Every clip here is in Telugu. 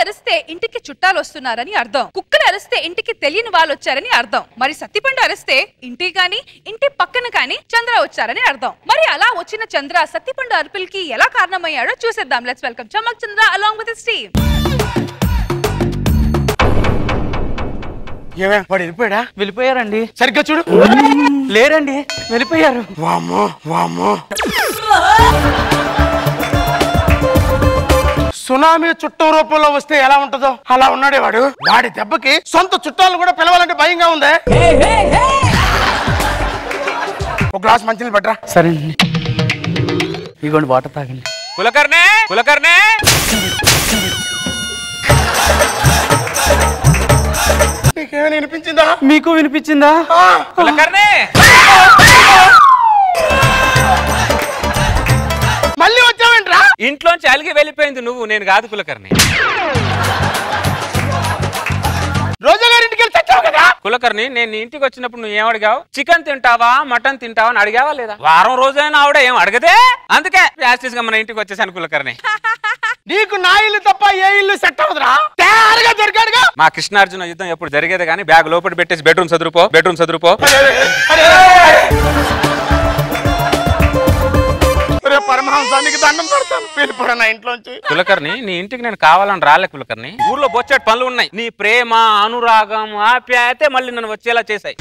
అరిస్తే ఇంటికి చుట్టాలు వస్తున్నారని అర్థం, కుక్కలు అరిస్తే ఇంటికి తెలియని వాళ్ళు వచ్చారని అర్థం, మరి సత్తిపండు అరిస్తే ఇంటి గాని ఇంటి పక్కన కాని చంద్ర వచ్చారని అర్థం. మరి అలా వచ్చిన చంద్ర సత్తిపండు అర్పులకి ఎలా కారణమయ్యాడో చూసేద్దాం. Let's welcome Chammak Chandra along with his team. ఏమే వాడు వెళ్ళిపోయాడా? వెళ్ళిపోయారండి. సరిగ్గా చూడు. లేరండి, వెళ్ళిపోయారు. వామ్మో వామ్మో. సునామీ చుట్టం రూపంలో వస్తే ఎలా ఉంటుందో అలా ఉన్నాడే వాడు. వాడి దెబ్బకి సొంత చుట్టాలు కూడా పిలవాలంటే భయంగా ఉందే. ఒక గ్లాస్ మంచినీళ్ళు పట్టరా. సరేనండి, ఇగోండి వాటర్ తాగండి. కులకర్ణే కులకర్ణే. నీకేమైనా వినిపించిందా? మీకు వినిపించిందా? కులకర్ణే మళ్ళీ వచ్చావేంట్రా? ఇంట్లోంచి అలిగి వెళ్ళిపోయింది నువ్వు, నేను కాదు కులకర్ణి. రోజా గారి ఇంటికి వెళ్ళి తెచ్చావు కదా. కులకర్ణి, నేను నీ ఇంటికి వచ్చినప్పుడు నువ్వు ఏం అడిగావు? చికెన్ తింటావా మటన్ తింటావా అని అడిగావా లేదా? వారం రోజైనా ఆవిడ ఏం అడగదే, అందుకే యాస్టిస్ గా మన ఇంటికి వచ్చేసాను కులకర్ణి. నీకు నా ఇల్లు తప్ప ఏ ఇల్లు సెట్ అవుతురా? తయారుగా దొరికాడుగా. మా కృష్ణార్జున యుద్ధం ఎప్పుడు జరిగేది కానీ బ్యాగ్ లోపల పెట్టేసి బెడ్రూమ్ చదురుపో, బెడ్రూమ్ చదురుపో. పరమహంసానికి దండం పెడతాను, వెళ్ళిపోరా నా ఇంట్లోంచి. కులకర్ణి, నీ ఇంటికి నేను కావాలని రాలే కులకర్ణి. ఊర్లో బొచ్చేటి పనులు ఉన్నాయి. నీ ప్రేమ అనురాగం ఆప్యాయతే మళ్ళీ నన్ను వచ్చేలా చేశాయి.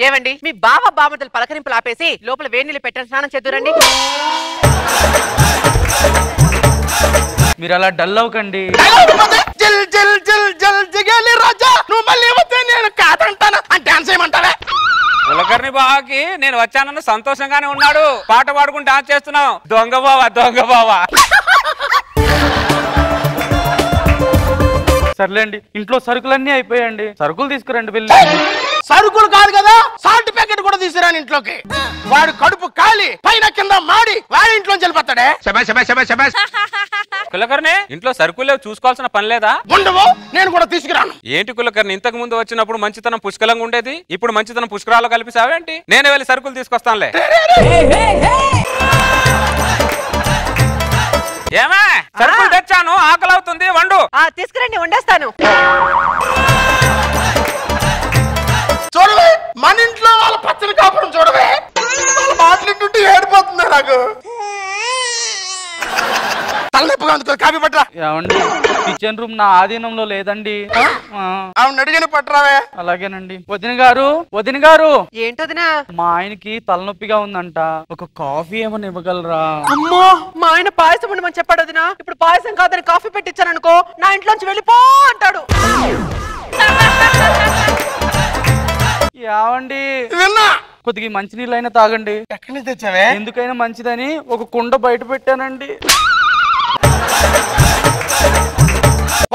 ఏమండి, మీ బావ బామతలు పలకరింపులు ఆపేసి లోపల వేణీళ్ళు పెట్టని స్నానం చేద్దురండి. మీరు అలా డల్ అవ్వకండి. జల్ జల్ జల్ జల్ జిగేలి రాజా, నువ్వు మళ్ళీ వస్తే నేను కాదంటాను అని డాన్స్ చేయమంటావే? కులకర్ణి బావకి నేను వచ్చానన్న సంతోషంగానే ఉన్నాడు. పాట పాడుకుంటూ డాన్స్ చేస్తున్నావు. దొంగ బావా దొంగ బావా. సర్లేండి, ఇంట్లో సరుకులన్నీ అయిపోయాయండి. సరుకులు తీసుకురండి వెళ్ళి. సరుకులు కాదు కదా, సాల్ట్ ప్యాకెట్ కూడా తీసుకురాని ఇంట్లోకి. వాడు కడుపు కాలి పైన కింద మాడి వాడి ఇంట్లోంచి వెళ్ళిపోతాడే. కులకర్ణి, ఇంట్లో సరుకులు చూసుకోవాల్సిన పని లేదా? ఉండవు, నేను కూడా తీసుకురాను. ఏంటి కులకర్ణి, ఇంతకు ముందు వచ్చినప్పుడు మంచితనం పుష్కలంగా ఉండేది, ఇప్పుడు మంచితనం పుష్కరాల్లో కలిపిసావేంటి? నేనే వెళ్ళి సరుకులు తీసుకొస్తానులే. ఏమే సరుకులు తెచ్చాను, ఆకలి అవుతుంది, వండు. తీసుకురండి, వండేస్తాను. చూడవే, మన ఇంట్లో వాళ్ళ పచ్చని కాపురం చూడవే. వాళ్ళ మాట్లాడుతుంటే ఏడిపోతుందా నాకు. తలనొప్పిగా ఉంది, కాపీ పట్టరా. ఏమండి, కిచెన్ రూమ్ నా ఆధీనంలో లేదండి. అవును, అడిగిన పట్టరావే. అలాగేనండి. వదిన గారు, వదిన గారు. ఏంటోదినా? మా ఆయనకి తలనొప్పిగా ఉందంట, ఒక కాఫీ ఏమని ఇవ్వగలరా? అమ్మో, మా ఆయన పాయసం ఉండమని చెప్పాడు వదినా. ఇప్పుడు పాయసం కాదని కాఫీ పెట్టించాను అనుకో, నా ఇంట్లోంచి వెళ్ళిపో అంటాడు. ఏమండి, విన్నా, కొద్దిగా మంచినీళ్ళు అయినా తాగండి. ఎక్కడి నుంచి తెచ్చావే? ఎందుకైనా మంచిదని ఒక కుండ బయట పెట్టానండి.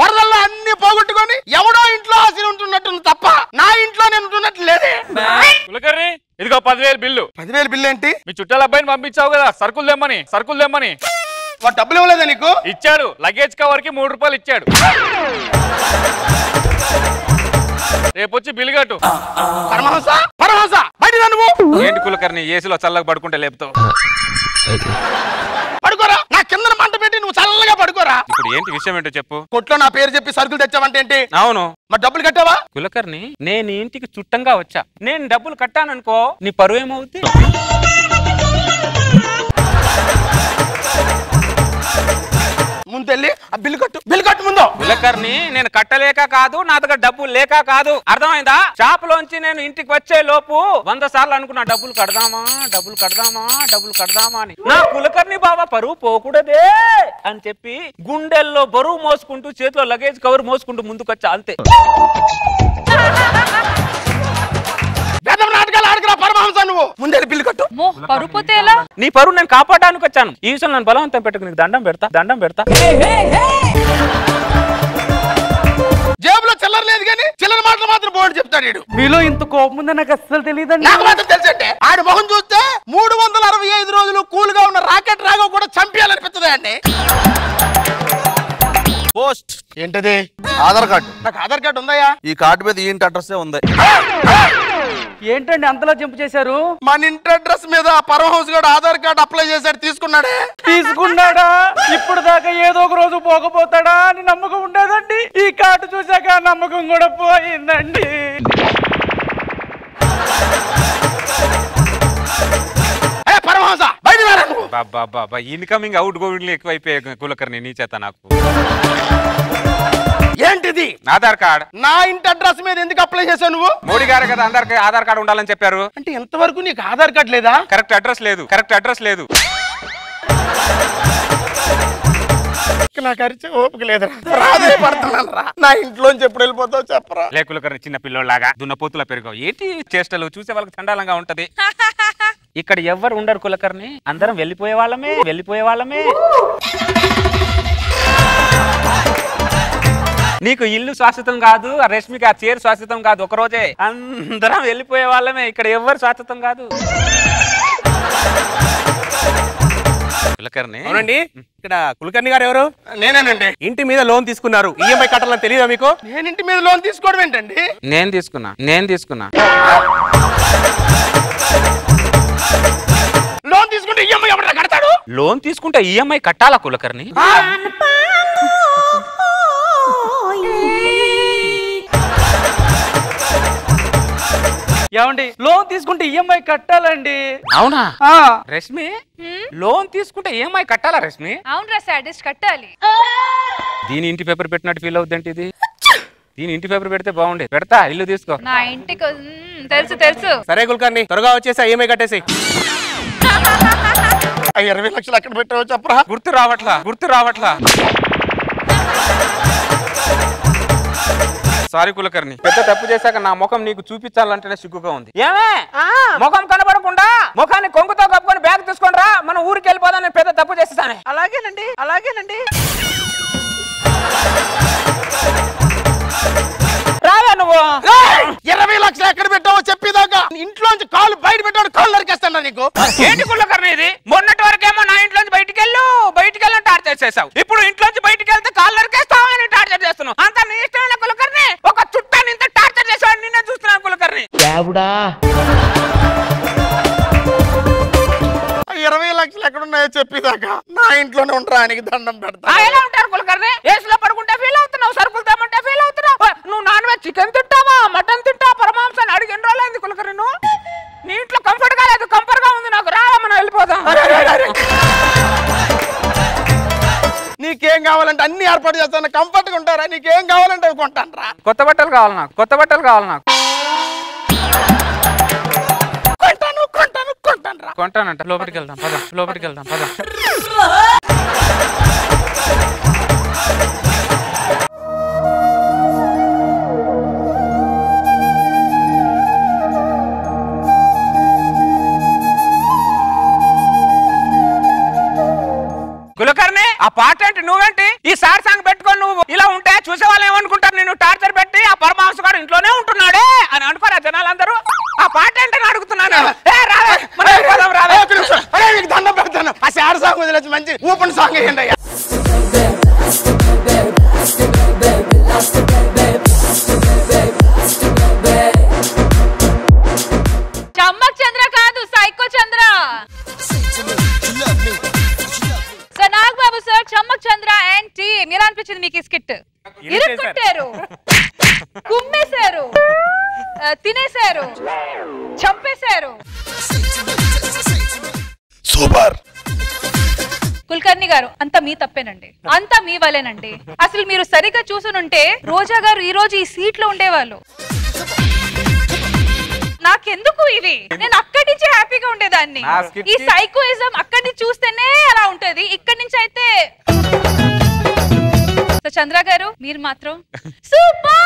వరదల్లో అన్ని పోగొట్టుకొని ఎవడో ఇంట్లో ఆశలు ఉంటున్నట్టు తప్ప నా ఇంట్లో నేను ఉంటున్నట్టు లేదే. కులకర్ణి, ఇదిగో 10,000 బిల్లు. 10,000 బిల్లు ఏంటి? మీ చుట్టాల అబ్బాయిని పంపించావు కదా సరుకులు తెమ్మని. సరుకులు తెమ్మని వాడు డబ్బులు ఇవ్వలేదా నీకు? ఇచ్చాడు. లగేజ్ కవర్కి 3 రూపాయలు ఇచ్చాడు. రేపు వచ్చి బిల్లు కట్టు. పరమహంస, పరమహంస బయట నువ్వు. ఏంటి కులకర్ణి, ఏసీలో చల్లగా పడుకుంటే లేపుతావు? పడుకోరా, నా కింద మంట పెట్టి నువ్వు చల్లగా పడుకోరా. ఇప్పుడు ఏంటి విషయం ఏంటో చెప్పు. కొట్లో నా పేరు చెప్పి సరుకులు తెచ్చావంటే ఏంటి? అవును. మరి డబ్బులు కట్టావా? కులకర్ణి, నేను ఇంటికి చుట్టంగా వచ్చా. నేను డబ్బులు కట్టాననుకో నీ పరువు ఏమవుతుంది? ముందెళ్ళి ఆ బిల్లు కట్టు, బిల్లు కట్టు ముందు. కులకర్ణి, నేను కట్టలేక కాదు, నా దగ్గర డబ్బులు లేక కాదు, అర్థమైందా? షాపులోంచి నేను ఇంటికి వచ్చే లోపు 100 సార్లు అనుకున్నా డబ్బులు కడదామా డబ్బులు కడదామా డబ్బులు కడదామా అని. నా కులకర్ణి బాబా పరువు పోకూడదే అని చెప్పి గుండెల్లో బరువు మోసుకుంటూ చేతిలో లగేజ్ కవర్ మోసుకుంటూ ముందుకొచ్చా, అంతే. నాటకాలు ఆడకరా పరమహంస, నువ్వు ముందెళ్ళి బిల్లు కట్టు. పరువు పోతే ఎలా? నీ పరువు నేను కాపాడడానికి వచ్చాను. ఈ విషయం నన్ను బలవంతం పెట్టకు, నీకు దండం పెడతా, దండం పెడతా. జేబులో చిల్లర లేదు కానీ చిల్లర మాటలు మాత్రం బోర్డు చెప్తాడు. మీలో ఇంత కోపం ఉందని నాకు అస్సలు తెలియదండి. నాకు మాత్రం తెలుసంటే ఆడి మొహం చూస్తే 365 రోజులు కూల్ గా ఉన్న రాకెట్ రాఘవ్ కూడా చంపేయాలనిపిస్తుంది అండి. పోస్ట్ ఏంటది? ఆధార్ కార్డు. నాకు ఆధార్ కార్డు ఉందయ్యా. ఈ కార్డు మీద ఈ ఇంటి అడ్రస్ ఉంది. ఏంటండి అంతలా జంప్ చేశారు? మన ఇంటి అడ్రస్ మీద పరమహంస గారు ఆధార్ కార్డు అప్లై చేశాడు, తీసుకున్నాడే. తీసుకున్నాడా? ఇప్పుడు దాకా ఏదో ఒక రోజు పోకపోతాడా అని నమ్మకం ఉండేదండి. ఈ కార్డు చూసాక నమ్మకం కూడా పోయిందండి. పరమహంస బాబా ఇన్కమింగ్ అవుట్ గోయింగ్ ఎక్కువైపోయాయి కులకర్ణి నీ చేత. నాకు ఏంటిది? ఆధార్ కార్డ్. నా ఇంటి అడ్రస్ మీద ఎందుకు అప్లై చేసావు నువ్వు? మోడీ గారు కదా అందరికి ఆధార్ కార్డు ఉండాలని చెప్పారు. అంటే ఎంతవరకు నీకు ఆధార్ కార్డు లేదా? కరెక్ట్ అడ్రస్ లేదు. నాకు అరిచే ఓపిక లేదురా, ప్రాధాయపడుతున్నాను రా. నా ఇంట్లోంచి ఎప్పుడు వెళ్ళిపోతావు చెప్పరా? లేకులకర్ని చిన్న పిల్లోలాగా దున్నపోతులా పెరిగావు. ఏంటి చేష్టలు చూసే వాళ్ళకి చండాలంగా ఉంటది. ఇక్కడ ఎవ్వరు ఉండరు కులకర్ణి, అందరం వెళ్ళిపోయే వాళ్ళమే. నీకు ఇల్లు శాశ్వతం కాదు, ఆ రష్మికి ఆ చీర శాశ్వతం కాదు, ఒక రోజే అందరం వెళ్ళిపోయే వాళ్ళమే. ఇక్కడ ఎవ్వరు శాశ్వతం కాదు. కులకర్ణి. అవునండి, ఇక్కడ కులకర్ణి గారు ఎవరు? నేనేనండి. ఇంటి మీద లోన్ తీసుకున్నారు, ఈఎంఐ కట్టాలని తెలియదా మీకు? నేను ఇంటి మీద లోన్ తీసుకోవడం ఏంటండి? నేను తీసుకున్నా. లోన్ తీసుకుంటే ఈఎంఐ ఎవరైనా కడతాడు? లోన్ తీసుకుంటే ఈఎంఐ కట్టాలా కులకర్ణి? ఏమండి లోన్ తీసుకుంటే ఈఎంఐ కట్టాలండి? అవునా రష్మి? లోన్ తీసుకుంటే ఈఎంఐ కట్టాలా రష్మి? అవునరా సాడిస్ట్, కట్టాలి. దీని ఇంటి పేపర్ పెట్టినట్టు ఫీల్ అవుద్దంటే ఇది. దీని ఇంటి పేపర్ పెడితే బాగుండేది. పెడతా, ఇల్లు తీసుకో. నా ఇంటికి తెలుసు. సరే కులకర్ణి, త్వరగా వచ్చేసి ఈఎంఐ కట్టేసి. 20 లక్షలు ఎక్కడ పెట్టావో చెప్పరా? గుర్తు రావట్లా. సారీ కులకర్ణి, పెద్ద తప్పు చేశాక నా ముఖం నీకు చూపించాలంటేనే సిగ్గుగా ఉంది. ఏమే ముఖం కనబడకుండా ముఖాన్ని కొంగుతో కప్పుకొని బ్యాగ్ తీసుకొని రా, మన ఊరికి వెళ్ళిపోదాం. పెద్ద తప్పు చేస్తానే. అలాగేనండి. 20 లక్షలు ఎక్కడ పెట్టావో చెప్పేదాకా ఇంట్లోంచి కాలు బయట పెట్టాడు, కాలు నరికేస్తాను నీకు. ఏంటి కులకర్ణి ఇది? మొన్నటి వరకేమో నా ఇంట్లోంచి బయటికి వెళ్ళి టార్చర్ చేసావు. ఇప్పుడు ఇంట్లోంచి బయటికి వెళ్తే కాలు నరికేస్తావు అని టార్చర్ చేస్తున్నావు. అంత నీ ఇష్టమైన కులకర్ణి. ఒక చుట్టాన్ని ఇంత టార్చర్ చేసావు, నిన్నే చూస్తున్నాను కులకర్ణి. 20 లక్షలు ఎక్కడున్నాయో చెప్పేదాకా నా ఇంట్లోనే ఉంటారా? ఆయనకి దండం పెడతా. ఎలా ఉంటారు కులకర్ణి? ఏసులో పడుకుంటే ఫీల్ అవుతున్నావు, సరుకులు తెమ్మంటే ఫీల్ అవుతున్నావు. నువ్వు నాన్ వెజ్ చికెన్ తింటావా, మటన్ తింటావా, పరమాంసాన్ని అడిగి ఎన్ని రోజులైంది కులకర్ణి? నువ్వు నీ ఇంట్లో కంఫర్ట్ గా లేదు, కంఫర్ట్ గా ఉంది నాకు. రావా, మనం వెళ్ళిపోదాం. నీకేం కావాలంటే అన్ని ఏర్పాటు చేస్తాను, కంఫర్ట్ గా ఉంటారా? నీకేం కావాలంటే అవి కొంటాను రా. కొత్త బట్టలు కావాలి నాకు. కొంటానంట. లోపలికి వెళ్దాం పద. కులకర్ణి, ఆ పాట ఏంటి? నువ్వేంటి ఈ సార్ సాంగ్ పెట్టుకొని నువ్వు ఇలా ఉంటే చూసే వాళ్ళు ఏమనుకుంటారు? నేను టార్చర్ పెట్టి ఆ పరమాంస గారు ఇంట్లోనే ఉంటున్నాడే అని అనుకోరా జనాలందరూ? ఆ పాట ఏంటని అడుగుతున్నాను. దండం పెడతాను. ఆ సార్ సాంగ్ వదిలేసి మంచి ఓపెన్ సాంగ్ వేయండి అయ్యా. చమ్మక్ చంద్ర కాదు, psycho Chandra. Sir Nagababu sir, Chammak Chandra and team. ఎలా అనిపించింది మీకు ఈ స్కిట్? ఇరుక్కుంటారు, కుమ్మేశారు, తినేశారు, చంపేశారు. సూపర్. కుల్కర్ణి గారు, అంతా మీ తప్పేనండి, అంతా మీ వల్లేనండి. అసలు మీరు సరిగ్గా చూసునుంటే రోజా గారు ఈ రోజు ఈ సీట్ లో ఉండేవాళ్ళు. నాకెందుకు ఇవి? నేను అక్కడి నుంచి హ్యాపీగా ఉండేదాన్ని. ఈ సైకోయిజం అక్కడి నుంచి చూస్తేనే అలా ఉంటది, ఇక్కడి నుంచి అయితే. చంద్ర గారు మీరు మాత్రం సూపర్.